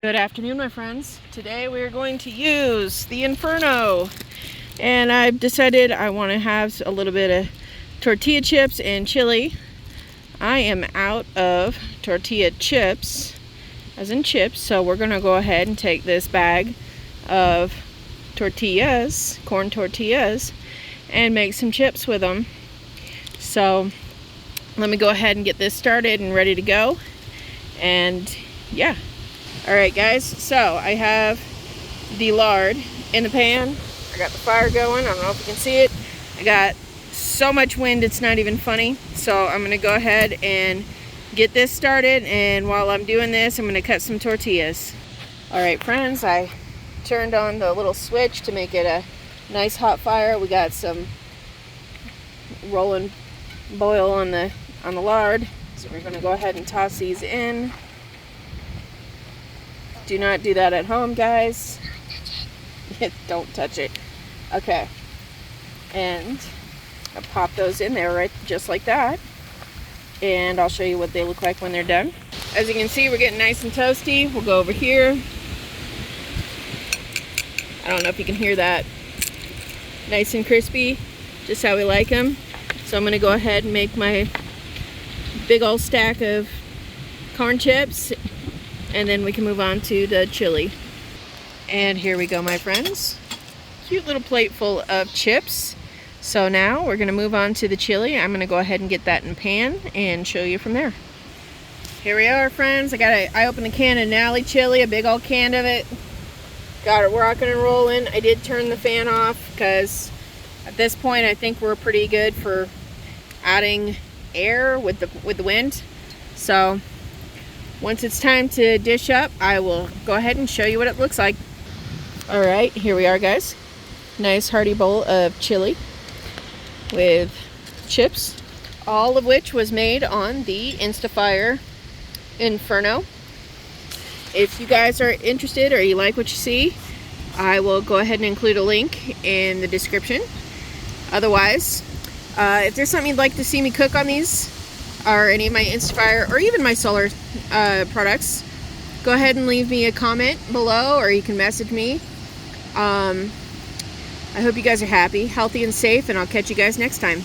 Good afternoon, my friends. Today we are going to use the Inferno, and I've decided I want to have a little bit of tortilla chips and chili. I am out of tortilla chips, as in chips, so we're going to go ahead and take this bag of tortillas, corn tortillas, and make some chips with them. So let me go ahead and get this started and ready to go. And yeah. Alright guys, so I have the lard in the pan. I got the fire going. I don't know if you can see it. I got so much wind it's not even funny. So I'm going to go ahead and get this started, and while I'm doing this I'm going to cut some tortillas. Alright friends, I turned on the little switch to make it a nice hot fire. We got some rolling boil on the lard. So we're going to go ahead and toss these in. Do not do that at home, guys. Don't touch it. Okay. And I'll pop those in there right just like that. And I'll show you what they look like when they're done. As you can see, we're getting nice and toasty. We'll go over here. I don't know if you can hear that. Nice and crispy, just how we like them. So I'm going to go ahead and make my big old stack of corn chips, and then we can move on to the chili. And here we go, my friends. Cute little plate full of chips. So now we're going to move on to the chili. I'm going to go ahead and get that in pan and show you from there. Here we are, friends. I opened a can of Nally chili, a big old can of it. Got it rocking and rolling. I did turn the fan off because at this point I think we're pretty good for adding air with the wind. So once it's time to dish up, I will go ahead and show you what it looks like. Alright, here we are, guys. Nice hearty bowl of chili with chips, all of which was made on the Instafire Inferno. If you guys are interested or you like what you see, I will go ahead and include a link in the description. Otherwise, if there's something you'd like to see me cook on these, or any of my Instafire or even my solar products, go ahead and leave me a comment below, or you can message me. I hope you guys are happy, healthy, and safe, and I'll catch you guys next time.